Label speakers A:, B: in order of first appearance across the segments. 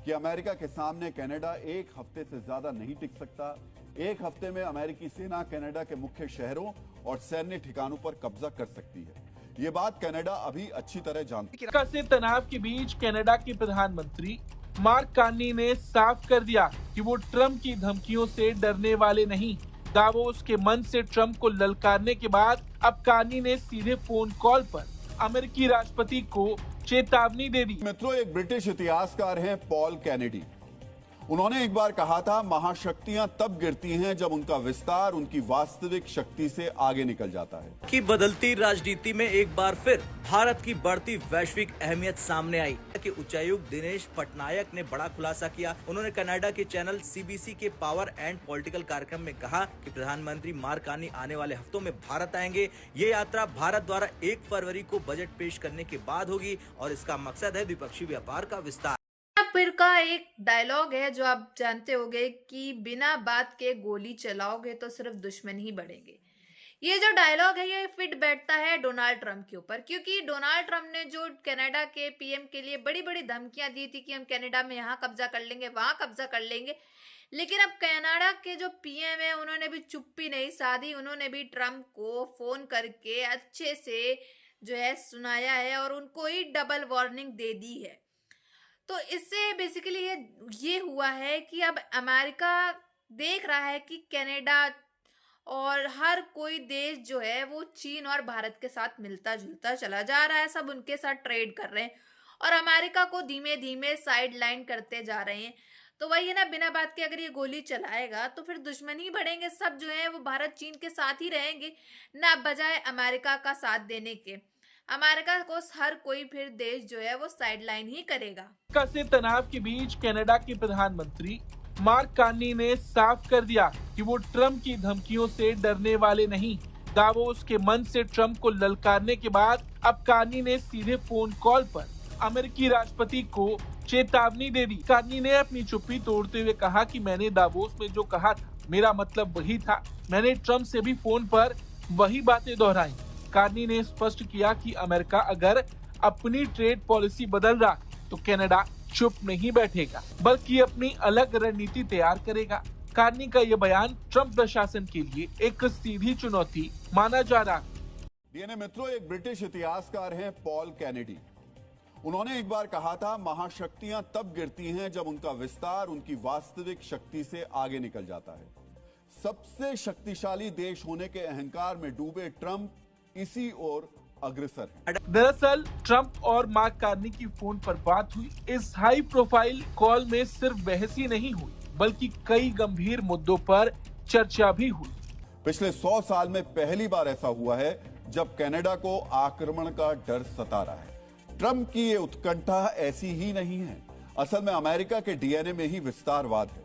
A: कि अमेरिका के सामने कनाडा एक हफ्ते से ज्यादा नहीं टिक सकता। एक हफ्ते में अमेरिकी सेना कनाडा के मुख्य शहरों और सैन्य ठिकानों पर कब्जा कर सकती है। ये बात कनाडा अभी अच्छी तरह जानती है।
B: से तनाव के बीच कनाडा के प्रधानमंत्री मार्क कार्नी ने साफ कर दिया कि वो ट्रंप की धमकियों से डरने वाले नहीं। दावोस के मंच से ट्रंप को ललकारने के बाद अब कार्नी ने सीधे फोन कॉल पर अमेरिकी राष्ट्रपति को चेतावनी दे दी।
A: मित्रों, एक ब्रिटिश इतिहासकार हैं पॉल कैनेडी। उन्होंने एक बार कहा था, महाशक्तियां तब गिरती हैं जब उनका विस्तार उनकी वास्तविक शक्ति से आगे निकल जाता है।
C: की बदलती राजनीति में एक बार फिर भारत की बढ़ती वैश्विक अहमियत सामने आई कि उच्चायुक्त दिनेश पटनायक ने बड़ा खुलासा किया। उन्होंने कनाडा के चैनल सीबीसी के पावर एंड पॉलिटिकल कार्यक्रम में कहा कि प्रधानमंत्री मार्क कार्नी आने वाले हफ्तों में भारत आएंगे। ये यात्रा भारत द्वारा 1 फरवरी को बजट पेश करने के बाद होगी और इसका मकसद है द्विपक्षीय व्यापार का विस्तार।
D: फिर का एक डायलॉग है जो आप जानते होंगे कि बिना बात के गोली चलाओगे तो सिर्फ दुश्मन ही बढ़ेंगे। ये जो डायलॉग है ये फिट बैठता है डोनाल्ड ट्रंप के ऊपर, क्योंकि डोनाल्ड ट्रंप ने जो कनाडा के पीएम के लिए बड़ी बड़ी धमकियां दी थी कि हम कनाडा में यहाँ कब्जा कर लेंगे, वहां कब्जा कर लेंगे, लेकिन अब कनाडा के जो पीएम है उन्होंने भी चुप्पी नहीं साधी। उन्होंने भी ट्रंप को फोन करके अच्छे से जो है सुनाया है और उनको ही डबल वार्निंग दे दी है। तो इससे बेसिकली ये हुआ है कि अब अमेरिका देख रहा है कि कनाडा और हर कोई देश जो है वो चीन और भारत के साथ मिलता जुलता चला जा रहा है। सब उनके साथ ट्रेड कर रहे हैं और अमेरिका को धीमे धीमे साइड लाइन करते जा रहे हैं। तो वही है ना, बिना बात के अगर ये गोली चलाएगा तो फिर दुश्मन ही बढ़ेंगे। सब जो है वो भारत चीन के साथ ही रहेंगे ना, बजाय अमेरिका का साथ देने के। अमेरिका को हर कोई फिर देश जो है वो साइडलाइन ही करेगा।
B: से तनाव के बीच कनाडा के प्रधानमंत्री मार्क कार्नी ने साफ कर दिया कि वो ट्रंप की धमकियों से डरने वाले नहीं। दावोस के मंच से ट्रंप को ललकारने के बाद अब कार्नी ने सीधे फोन कॉल पर अमेरिकी राष्ट्रपति को चेतावनी दे दी। कार्नी ने अपनी चुप्पी तोड़ते हुए कहा कि मैंने दावोस में जो कहा था मेरा मतलब वही था। मैंने ट्रंप से भी फोन पर वही बातें दोहराई। कार्नी ने स्पष्ट किया कि अमेरिका अगर अपनी ट्रेड पॉलिसी बदल रहा तो कनाडा चुप नहीं बैठेगा बल्कि अपनी अलग रणनीति तैयार करेगा। कार्नी का ये बयान ट्रंप प्रशासन के लिए एक सीधी चुनौती माना जा रहा है।
A: मित्रों, एक ब्रिटिश इतिहासकार हैं पॉल कैनेडी। उन्होंने एक बार कहा था, महाशक्तियां तब गिरती हैं जब उनका विस्तार उनकी वास्तविक शक्ति से आगे निकल जाता है। सबसे शक्तिशाली देश होने के अहंकार में डूबे ट्रंप इसी ओर अग्रसर है।
B: दरअसल ट्रंप और मार्क कार्नी की फोन पर बात हुई। इस हाई प्रोफाइल कॉल में सिर्फ बहस ही नहीं हुई बल्कि कई गंभीर मुद्दों पर चर्चा भी हुई।
A: पिछले 100 साल में पहली बार ऐसा हुआ है जब कनाडा को आक्रमण का डर सता रहा है। ट्रंप की ये उत्कंठा ऐसी ही नहीं है, असल में अमेरिका के डीएनए में ही विस्तारवाद है।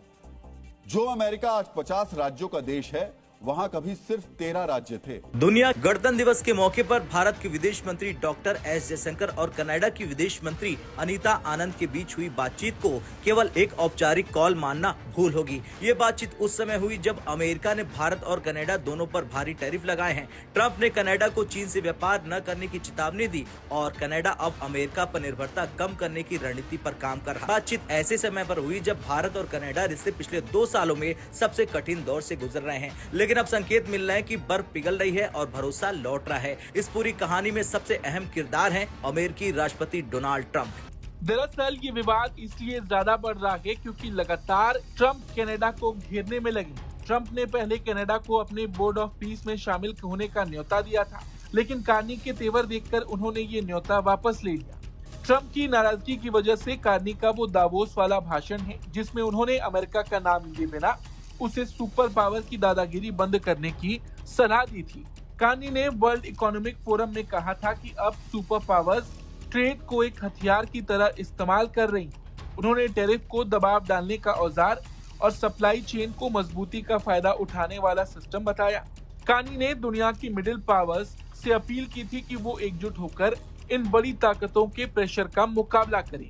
A: जो अमेरिका आज 50 राज्यों का देश है, वहाँ कभी सिर्फ 13 राज्य थे।
C: दुनिया गणतंत्र दिवस के मौके पर भारत के विदेश मंत्री डॉक्टर एस जयशंकर और कनाडा की विदेश मंत्री अनीता आनंद के बीच हुई बातचीत को केवल एक औपचारिक कॉल मानना भूल होगी। ये बातचीत उस समय हुई जब अमेरिका ने भारत और कनाडा दोनों पर भारी टैरिफ लगाए हैं। ट्रंप ने कनाडा को चीन से व्यापार न करने की चेतावनी दी और कनाडा अब अमेरिका पर निर्भरता कम करने की रणनीति पर काम कर रहा है। बातचीत ऐसे समय पर हुई जब भारत और कनाडा रिश्ते पिछले 2 सालों में सबसे कठिन दौर से गुजर रहे हैं, लेकिन अब संकेत मिल रहे हैं कि बर्फ पिघल रही है और भरोसा लौट रहा है। इस पूरी कहानी में सबसे अहम किरदार हैं अमेरिकी राष्ट्रपति डोनाल्ड ट्रंप।
B: दरअसल ये विवाद इसलिए ज्यादा बढ़ रहा है क्योंकि लगातार ट्रंप कनाडा को घेरने में लगे। ट्रंप ने पहले कनाडा को अपने बोर्ड ऑफ पीस में शामिल होने का न्योता दिया था, लेकिन कार्नी के तेवर देखकर उन्होंने ये न्योता वापस ले लिया। ट्रंप की नाराजगी की वजह से कार्नी का वो दावोस वाला भाषण है जिसमें उन्होंने अमेरिका का नाम लिए बिना उसे सुपर पावर की दादागिरी बंद करने की सलाह दी थी। कार्नी ने वर्ल्ड इकोनॉमिक फोरम में कहा था कि अब सुपर पावर्स ट्रेड को एक हथियार की तरह इस्तेमाल कर रही। उन्होंने टैरिफ को दबाव डालने का औजार और सप्लाई चेन को मजबूती का फायदा उठाने वाला सिस्टम बताया। कार्नी ने दुनिया की मिडिल पावर्स से अपील की थी कि वो एकजुट होकर इन बड़ी ताकतों के प्रेशर का मुकाबला करें।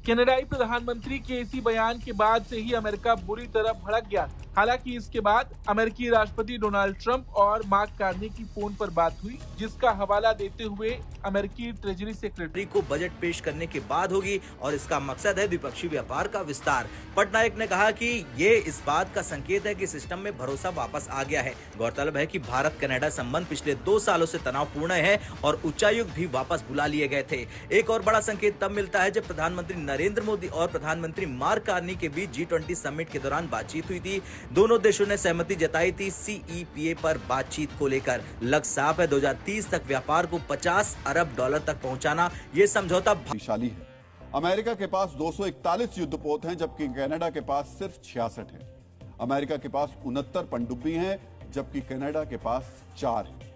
B: कनाडाई प्रधानमंत्री के इसी बयान के बाद से ही अमेरिका बुरी तरह भड़क गया। हालांकि इसके बाद अमेरिकी राष्ट्रपति डोनाल्ड ट्रंप और मार्क कार्नी की फोन पर बात हुई, जिसका हवाला देते हुए अमेरिकी ट्रेजरी सेक्रेटरी
C: को बजट पेश करने के बाद होगी और इसका मकसद है द्विपक्षीय व्यापार का विस्तार। पटनायक ने कहा कि ये इस बात का संकेत है कि सिस्टम में भरोसा वापस आ गया है। गौरतलब है कि भारत कनाडा संबंध पिछले 2 सालों से तनावपूर्ण है और उच्चायुक्त भी वापस बुला लिए गए थे। एक और बड़ा संकेत तब मिलता है जब प्रधानमंत्री नरेंद्र मोदी और प्रधानमंत्री मार्क कार्नी के बीच G20 समिट के दौरान बातचीत हुई थी। दोनों देशों ने सहमति जताई थी CEPA पर बातचीत को लेकर। लग साफ है 2030 तक व्यापार को $50 अरब तक पहुंचाना। ये समझौता
A: शक्तिशाली है। अमेरिका के पास 241 युद्धपोत हैं, जबकि कनाडा के पास सिर्फ 66 हैं। अमेरिका के पास 69 पनडुब्बी हैं, जबकि कनाडा के पास 4 हैं।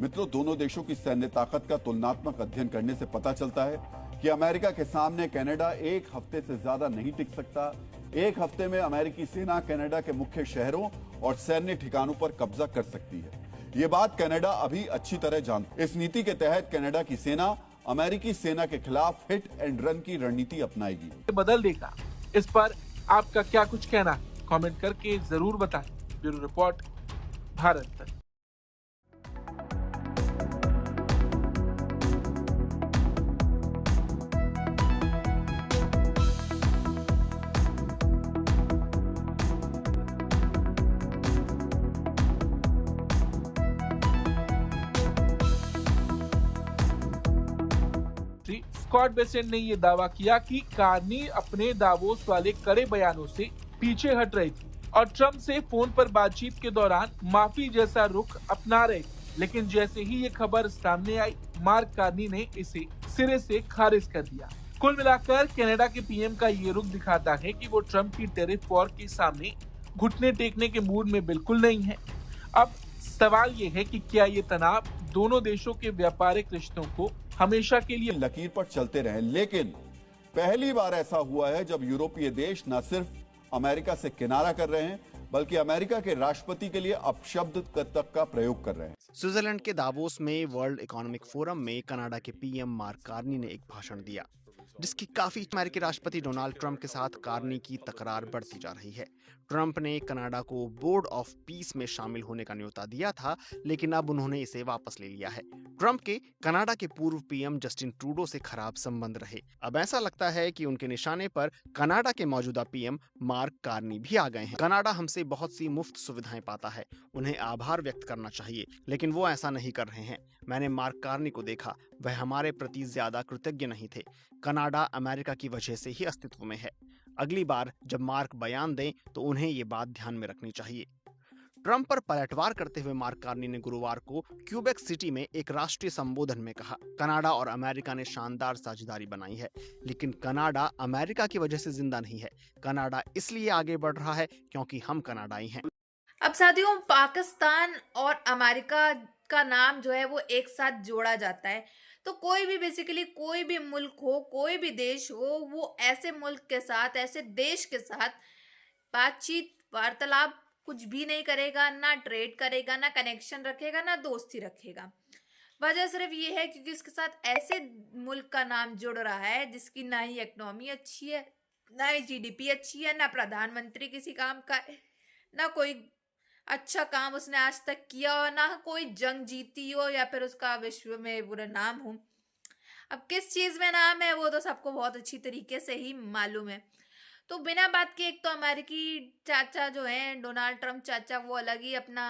A: मित्रों, दोनों देशों की सैन्य ताकत का तुलनात्मक अध्ययन करने से पता चलता है कि अमेरिका के सामने कनाडा एक हफ्ते से ज्यादा नहीं टिक सकता। एक हफ्ते में अमेरिकी सेना कनाडा के मुख्य शहरों और सैन्य ठिकानों पर कब्जा कर सकती है। ये बात कनाडा अभी अच्छी तरह जानता है। इस नीति के तहत कनाडा की सेना अमेरिकी सेना के खिलाफ हिट एंड रन की रणनीति अपनाएगी।
B: बदल देगा। इस पर आपका क्या कुछ कहना है? कमेंट करके जरूर बताएं। ब्यूरो रिपोर्ट, भारत तक। स्कॉट बेसेंट ने ये दावा किया कि कार्नी अपने दावोस वाले कड़े बयानों से पीछे हट रही थी और ट्रंप से फोन पर बातचीत के दौरान माफी जैसा रुख अपना रहे थे। लेकिन जैसे ही ये खबर सामने आई, मार्क कार्नी ने इसे सिरे से खारिज कर दिया। कुल मिलाकर कनाडा के पीएम का ये रुख दिखाता है कि वो ट्रंप की टैरिफ वॉर के सामने घुटने टेकने के मूड में बिल्कुल नहीं है। अब सवाल ये है कि क्या ये तनाव दोनों देशों के व्यापारिक रिश्तों को हमेशा के लिए
A: लकीर पर चलते रहे। लेकिन पहली बार ऐसा हुआ है जब यूरोपीय देश न सिर्फ अमेरिका से किनारा कर रहे हैं, बल्कि अमेरिका के राष्ट्रपति के लिए अपशब्द तक का प्रयोग कर रहे हैं।
E: स्विट्जरलैंड के दावोस में वर्ल्ड इकोनॉमिक फोरम में कनाडा के पीएम मार्क कार्नी ने एक भाषण दिया, जिसकी काफी अमेरिकी राष्ट्रपति डोनाल्ड ट्रंप के साथ कार्नी की तकरार बढ़ती जा रही है। ट्रंप ने कनाडा को बोर्ड ऑफ पीस में शामिल होने का न्योता दिया था, लेकिन अब उन्होंने इसे वापस ले लिया है। ट्रंप के कनाडा के पूर्व पीएम जस्टिन ट्रूडो से खराब संबंध रहे। अब ऐसा लगता है कि उनके निशाने पर कनाडा के मौजूदा पीएम मार्क कार्नी भी आ गए हैं। कनाडा हमसे बहुत सी मुफ्त सुविधाएं पाता है, उन्हें आभार व्यक्त करना चाहिए, लेकिन वो ऐसा नहीं कर रहे हैं। मैंने मार्क कार्नी को देखा, वह हमारे प्रति ज्यादा कृतज्ञ नहीं थे। कनाडा अमेरिका की वजह से ही अस्तित्व में है। अगली बार जब मार्क बयान दें तो उन्हें ये बात ध्यान में रखनी चाहिए। ट्रंप पर पलटवार करते हुए मार्क कार्नी ने गुरुवार को क्यूबेक सिटी में एक राष्ट्रीय संबोधन में कहा, कनाडा और अमेरिका ने शानदार साझेदारी बनाई है, लेकिन कनाडा अमेरिका की वजह से जिंदा नहीं है। कनाडा इसलिए आगे बढ़ रहा है क्योंकि हम कनाडाई हैं।
D: अब साथियों, पाकिस्तान और अमेरिका का नाम जो है वो एक साथ जोड़ा जाता है, तो कोई भी बेसिकली कोई भी मुल्क हो, कोई भी देश हो, वो ऐसे मुल्क के साथ, ऐसे देश के साथ बातचीत वार्तालाप कुछ भी नहीं करेगा, ना ट्रेड करेगा, ना कनेक्शन रखेगा, ना दोस्ती रखेगा। वजह सिर्फ ये है क्योंकि इसके साथ ऐसे मुल्क का नाम जुड़ रहा है जिसकी ना ही इकोनॉमी अच्छी है, ना ही GDP अच्छी है, ना प्रधानमंत्री किसी काम का है, ना कोई अच्छा काम उसने आज तक किया हो, ना कोई जंग जीती हो या फिर उसका विश्व में बुरा नाम हो। अब किस चीज में नाम है वो तो सबको बहुत अच्छी तरीके से ही मालूम है। तो बिना बात के, एक तो अमेरिकी चाचा जो हैं, डोनाल्ड ट्रंप चाचा, वो अलग ही अपना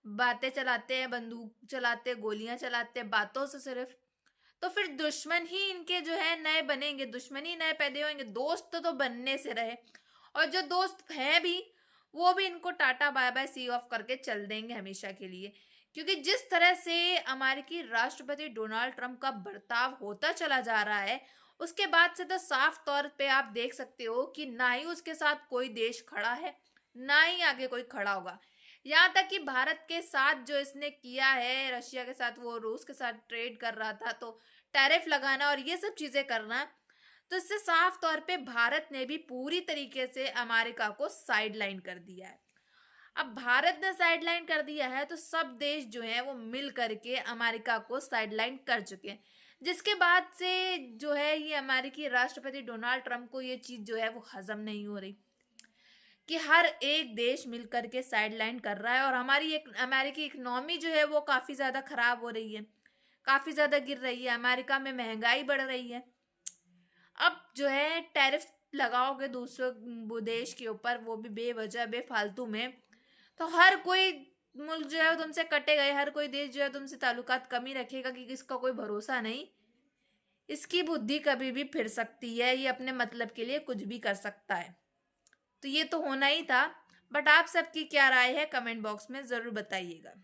D: बातें चलाते हैं, बंदूक चलाते, गोलियां चलाते बातों से सिर्फ। तो फिर दुश्मन ही इनके जो है नए बनेंगे, दुश्मन ही नए पैदा होंगे। दोस्त तो बनने से रहे, और जो दोस्त हैं भी वो भी इनको tata bye bye see off करके चल देंगे हमेशा के लिए। क्योंकि जिस तरह से अमेरिकी राष्ट्रपति डोनाल्ड ट्रंप का बर्ताव होता चला जा रहा है, उसके बाद से तो साफ तौर पे आप देख सकते हो कि ना ही उसके साथ कोई देश खड़ा है, ना ही आगे कोई खड़ा होगा। यहाँ तक कि भारत के साथ जो इसने किया है, रशिया के साथ, वो रूस के साथ ट्रेड कर रहा था तो टैरिफ लगाना और ये सब चीजें करना, तो इससे साफ तौर पे भारत ने भी पूरी तरीके से अमेरिका को साइडलाइन कर दिया है। अब भारत ने साइडलाइन कर दिया है तो सब देश जो हैं वो मिल करके अमेरिका को साइडलाइन कर चुके हैं। जिसके बाद से जो है ये अमेरिकी राष्ट्रपति डोनाल्ड ट्रंप को ये चीज़ जो है वो हजम नहीं हो रही कि हर एक देश मिलकर के साइडलाइन कर रहा है और हमारी एक अमेरिकी इकनॉमी जो है वो काफ़ी ज़्यादा ख़राब हो रही है, काफ़ी ज़्यादा गिर रही है। अमेरिका में महंगाई बढ़ रही है। अब जो है टैरिफ लगाओगे दूसरे वो देश के ऊपर, वो भी बेवजह बेफालतू में, तो हर कोई मुल्क जो है वो तुमसे कटेगा, हर कोई देश जो है तुमसे ताल्लुकात कम ही रखेगा कि इसका कोई भरोसा नहीं। इसकी बुद्धि कभी भी फिर सकती है, ये अपने मतलब के लिए कुछ भी कर सकता है। तो ये तो होना ही था। बट आप सबकी क्या राय है कमेंट बॉक्स में ज़रूर बताइएगा।